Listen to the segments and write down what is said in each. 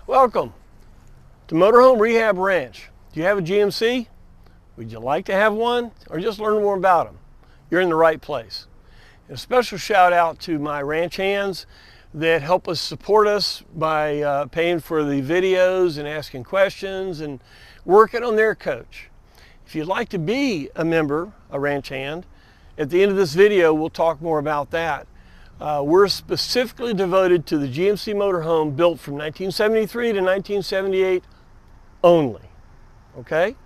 Welcome to Motorhome Rehab Ranch. Do you have a GMC? Would you like to have one or just learn more about them? You're in the right place. And a special shout out to my ranch hands that help us support us by paying for the videos and asking questions and working on their coach. If you'd like to be a member, a ranch hand, at the end of this video we'll talk more about that. We're specifically devoted to the GmC Motorhome built from 1973 to 1978 only, okay?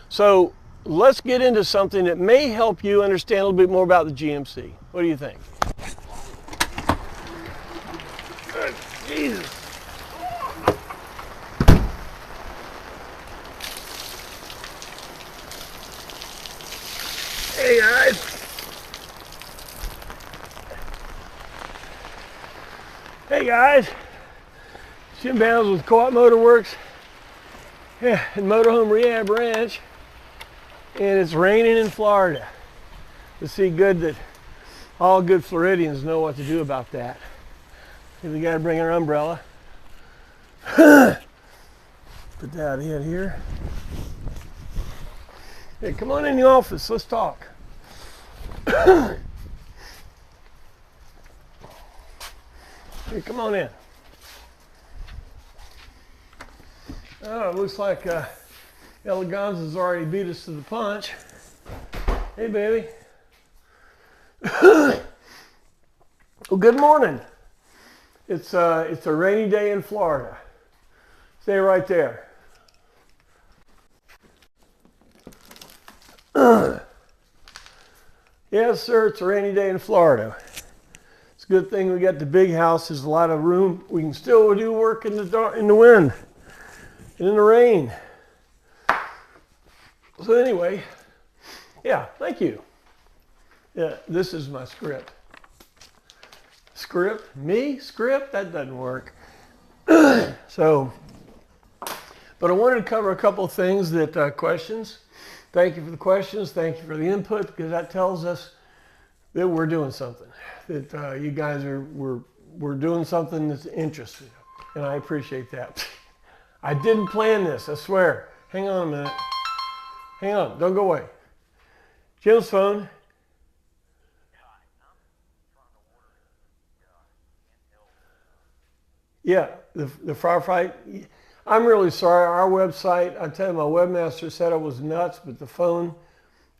So let's get into something that may help you understand a little bit more about the GmC. What do you think? Good Jesus. Hey guys. Hey guys, Jim Bounds with Co-op Motorworks and Motorhome Rehab Ranch, and it's raining in Florida. Let's see good that all good Floridians know what to do about that. If we got to bring our umbrella, put that in here. Hey, come on in the office, let's talk. Hey, come on in. Oh, it looks like Eleganza's already beat us to the punch. Hey, baby. Well, good morning. It's a rainy day in Florida. Stay right there. Yes, sir, it's a rainy day in Florida. Good thing we got the big house. There's a lot of room. We can still do work in the dark, in the wind, and in the rain. So anyway, yeah, thank you. Yeah, this is my script. Script? Me? Script? That doesn't work. So, but I wanted to cover a couple of things that questions. Thank you for the questions. Thank you for the input, because that tells us that we're doing something. That you guys we're doing something that's interesting, and I appreciate that. I didn't plan this, I swear. Hang on a minute. Hang on, don't go away. Jim's phone. Yeah, the firefight. I'm really sorry. Our website, I tell you, my webmaster said I was nuts, but the phone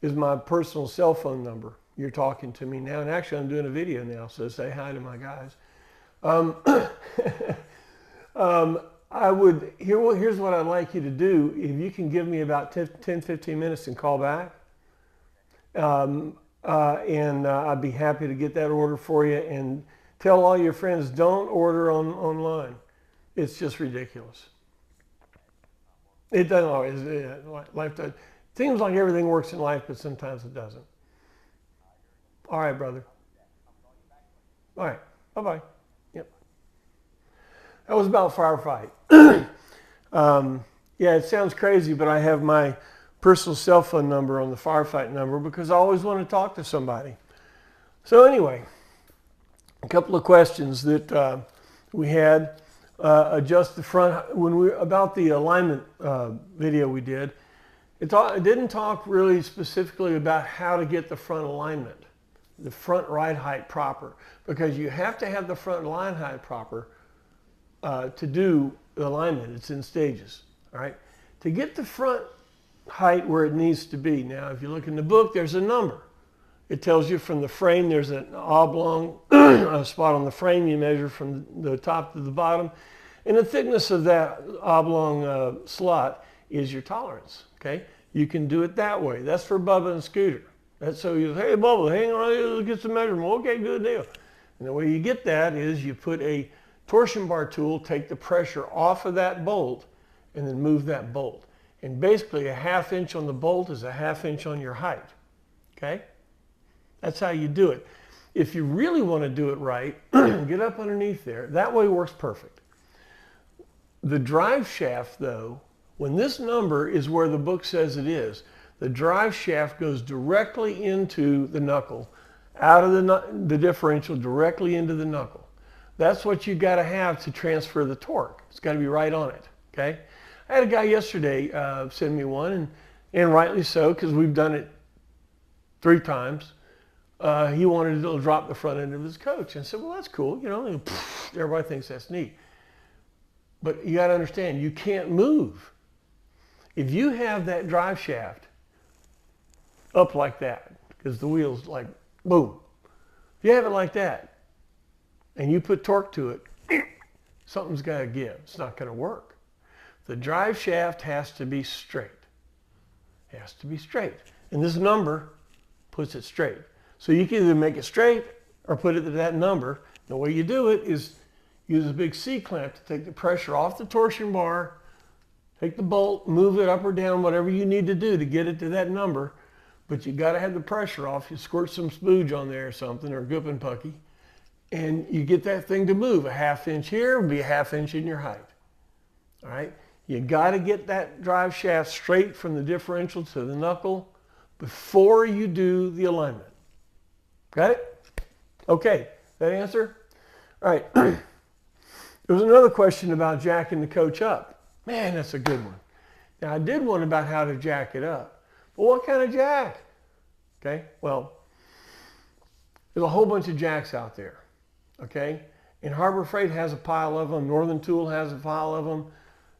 is my personal cell phone number. You're talking to me now, and actually I'm doing a video now, so say hi to my guys. Here's what I'd like you to do. If you can give me about 10-15 minutes and call back, I'd be happy to get that order for you, and tell all your friends, don't order online. It's just ridiculous. It doesn't always. Life does. Seems like everything works in life, but sometimes it doesn't. All right, brother. All right. Bye-bye. Yep. That was about firefight. Yeah, it sounds crazy, but I have my personal cell phone number on the firefight number because I always want to talk to somebody. So anyway, a couple of questions that we had. Adjust the front. About the alignment video we did, it didn't talk really specifically about how to get the front alignment. The front ride height proper, because you have to have the front line height proper to do the alignment. It's in stages, all right? To get the front height where it needs to be. Now, if you look in the book, there's a number. It tells you from the frame, there's an oblong spot on the frame. You measure from the top to the bottom. And the thickness of that oblong slot is your tolerance, okay? You can do it that way. That's for Bubba and Scooter. That's so you say, hey, Bubba, hang on, let's get some measurement. Okay, good deal. And the way you get that is you put a torsion bar tool, take the pressure off of that bolt, and then move that bolt. And basically a 1/2 inch on the bolt is a 1/2 inch on your height, okay? That's how you do it. If you really want to do it right, get up underneath there. That way works perfect. The drive shaft, though, when this number is where the book says it is, the drive shaft goes directly into the knuckle, out of the differential, directly into the knuckle. That's what you got to have to transfer the torque. It's got to be right on it, okay? I had a guy yesterday send me one, and rightly so, because we've done it 3 times. He wanted to drop the front end of his coach. And I said, well, that's cool. You know, and everybody thinks that's neat. But you got to understand, you can't move. If you have that drive shaft up like that, because the wheel's like, boom. If you have it like that, and you put torque to it, something's got to give. It's not going to work. The drive shaft has to be straight. It has to be straight. And this number puts it straight. So you can either make it straight or put it to that number. The way you do it is use a big C-clamp to take the pressure off the torsion bar, take the bolt, move it up or down, whatever you need to do to get it to that number. But you got to have the pressure off. You squirt some spooge on there or something, or Guppin Pucky, and you get that thing to move. A 1/2 inch here would be a 1/2 inch in your height. All right? You got to get that drive shaft straight from the differential to the knuckle before you do the alignment. Got it? Okay, that answer? All right. There was another question about jacking the coach up. Man, that's a good one. Now, I did one about how to jack it up. But what kind of jack? Okay, well, there's a whole bunch of jacks out there. Okay, and Harbor Freight has a pile of them. Northern Tool has a pile of them.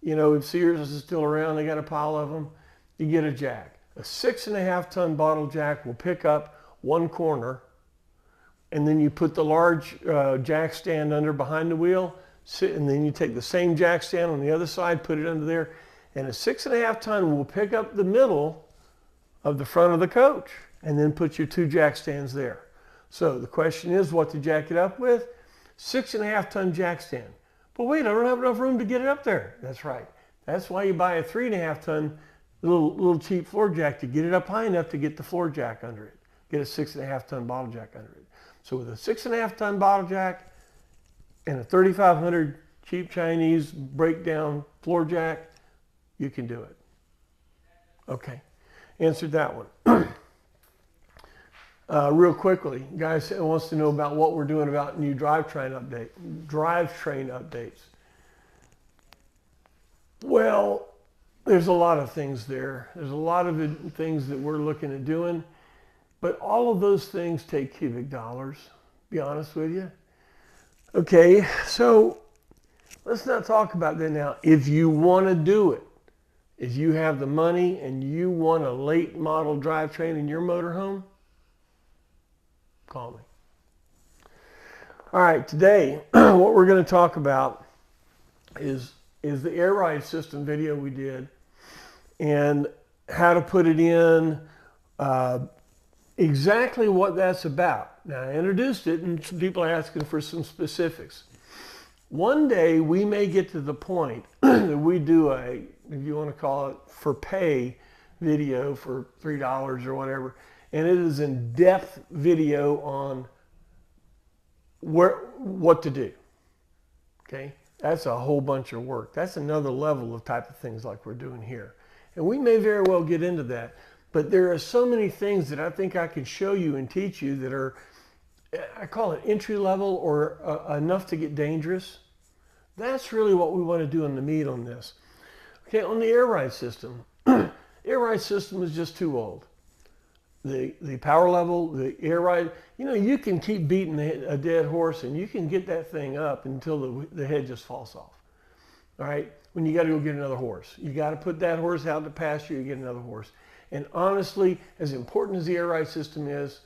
You know, if Sears is still around, they got a pile of them. You get a jack. A 6.5 ton bottle jack will pick up one corner, and then you put the large jack stand under behind the wheel, and then you take the same jack stand on the other side, put it under there, and a 6.5 ton will pick up the middle of the front of the coach, and then put your 2 jack stands there. So the question is, what to jack it up with? 6.5 ton jack stand. But wait, I don't have enough room to get it up there. That's right. That's why you buy a 3.5 ton little cheap floor jack to get it up high enough to get the floor jack under it. Get a 6.5 ton bottle jack under it. So with a 6.5 ton bottle jack and a 3,500 cheap Chinese breakdown floor jack, you can do it. Okay. Answered that one. Real quickly, guys wants to know about what we're doing about new drivetrain updates. Well, there's a lot of things there. There's a lot of things that we're looking at doing, but all of those things take cubic dollars, to be honest with you. Okay, so let's not talk about that now. If you want to do it, if you have the money and you want a late model drivetrain in your motorhome, call me. All right, today what we're going to talk about is the air ride system video we did and how to put it in, exactly what that's about. Now, I introduced it and some people are asking for some specifics. One day we may get to the point that we do a, if you want to call it for pay video for $3 or whatever, and it is in-depth video on what to do. Okay, that's a whole bunch of work. That's another level of type of things like we're doing here, and we may very well get into that. But there are so many things that I think I can show you and teach you that are, I call it entry level or enough to get dangerous. That's really what we want to do in the meat on this. Okay, on the air ride system, air ride system is just too old. The power level, the air ride, you know, you can keep beating a dead horse and you can get that thing up until the head just falls off. All right, when you got to go get another horse. You got to put that horse out to pasture, you get another horse. And honestly, as important as the air ride system is,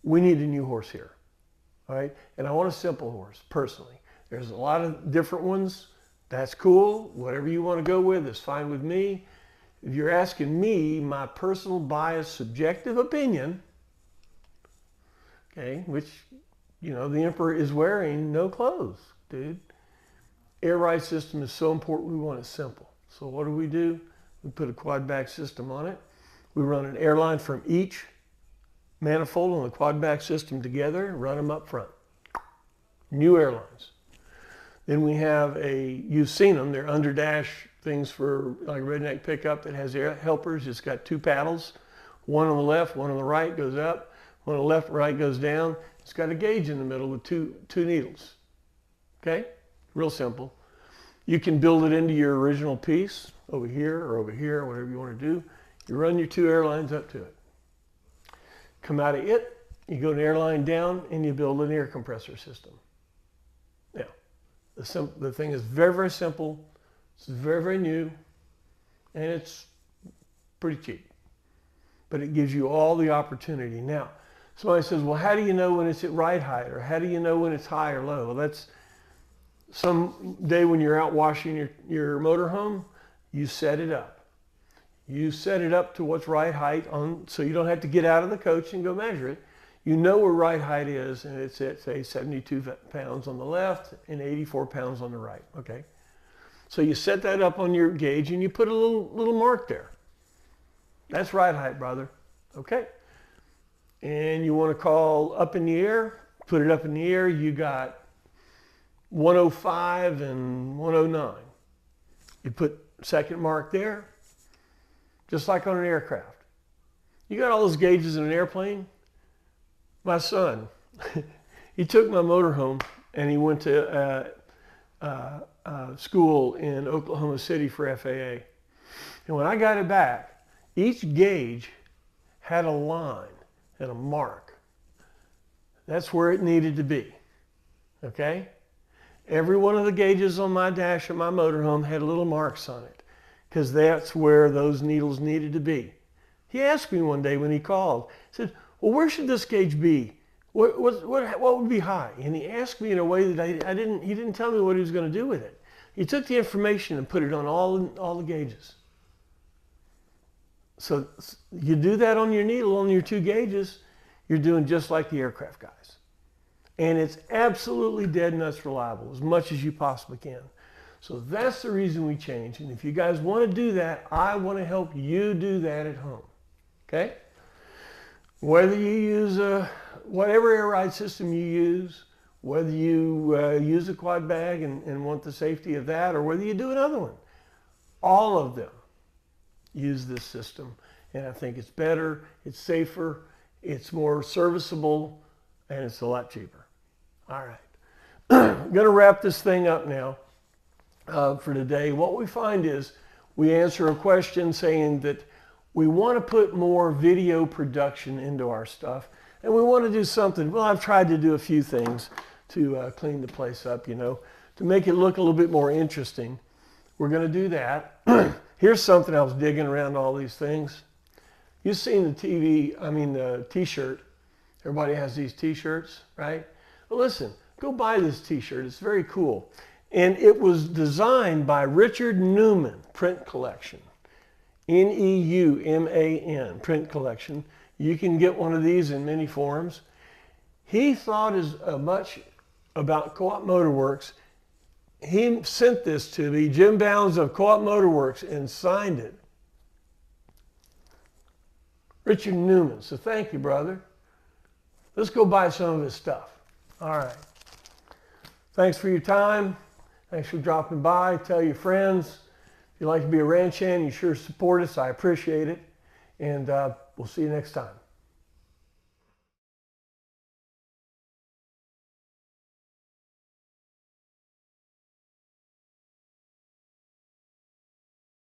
we need a new horse here. All right, and I want a simple horse, personally. There's a lot of different ones. That's cool. Whatever you want to go with is fine with me. If you're asking me, my personal biased, subjective opinion, okay, which, you know, the emperor is wearing no clothes, dude. Air ride system is so important, we want it simple. So what do? We put a quad back system on it. We run an airline from each manifold on the quad back system together and run them up front. New airlines. Then we have you've seen them, they're under dash things for like a redneck pickup that has air helpers. It's got 2 paddles, one on the left, one on the right goes up, one on the left, right goes down. It's got a gauge in the middle with two needles. Okay? Real simple. You can build it into your original piece over here or over here, whatever you want to do. You run your 2 airlines up to it. Come out of it, you go an airline down, and you build an air compressor system. Now, the thing is very, very simple. It's very, very new, and it's pretty cheap. But it gives you all the opportunity. Now, somebody says, well, how do you know when it's at right height, or how do you know when it's high or low? Well, that's some day when you're out washing your motorhome, you set it up. You set it up to what's right height so you don't have to get out of the coach and go measure it. You know where right height is, and it's at, say, 72 pounds on the left and 84 pounds on the right, okay? So you set that up on your gauge and you put a little mark there. That's right height, brother, okay? And you want to call up in the air, put it up in the air, you got 105 and 109. You put second mark there, just like on an aircraft. You got all those gauges in an airplane? My son, he took my motorhome and he went to school in Oklahoma City for FAA. And when I got it back, each gauge had a line and a mark. That's where it needed to be, okay? Every one of the gauges on my dash of my motorhome had little marks on it because that's where those needles needed to be. He asked me one day when he called, he said, well, where should this gauge be? What would be high? And he asked me in a way that he didn't tell me what he was going to do with it. He took the information and put it on all the gauges. So you do that on your needle, on your 2 gauges, you're doing just like the aircraft guys. And it's absolutely dead nuts reliable, as much as you possibly can. So that's the reason we changed. And if you guys want to do that, I want to help you do that at home. Okay? Whether you use whatever air ride system you use, whether you use a quad bag and want the safety of that, or whether you do another one, all of them use this system. And I think it's better, it's safer, it's more serviceable, and it's a lot cheaper. All right. I'm going to wrap this thing up now for today. What we find is we answer a question saying that we want to put more video production into our stuff, and we want to do something. Well, I've tried to do a few things to clean the place up, you know, to make it look a little bit more interesting. We're going to do that. Here's something I was digging around all these things. You've seen the t-shirt. Everybody has these t-shirts, right? Well, listen, go buy this t-shirt. It's very cool. And it was designed by Richard Newman Print Collection. N-E-U-M-A-N, Print Collection. You can get one of these in many forms. He thought as much about Co-op Motorworks. He sent this to me, Jim Bounds of Co-op Motorworks, and signed it. Richard Newman. So thank you, brother. Let's go buy some of his stuff. All right. Thanks for your time. Thanks for dropping by. Tell your friends. If you'd like to be a ranch hand, you sure support us. I appreciate it. And we'll see you next time.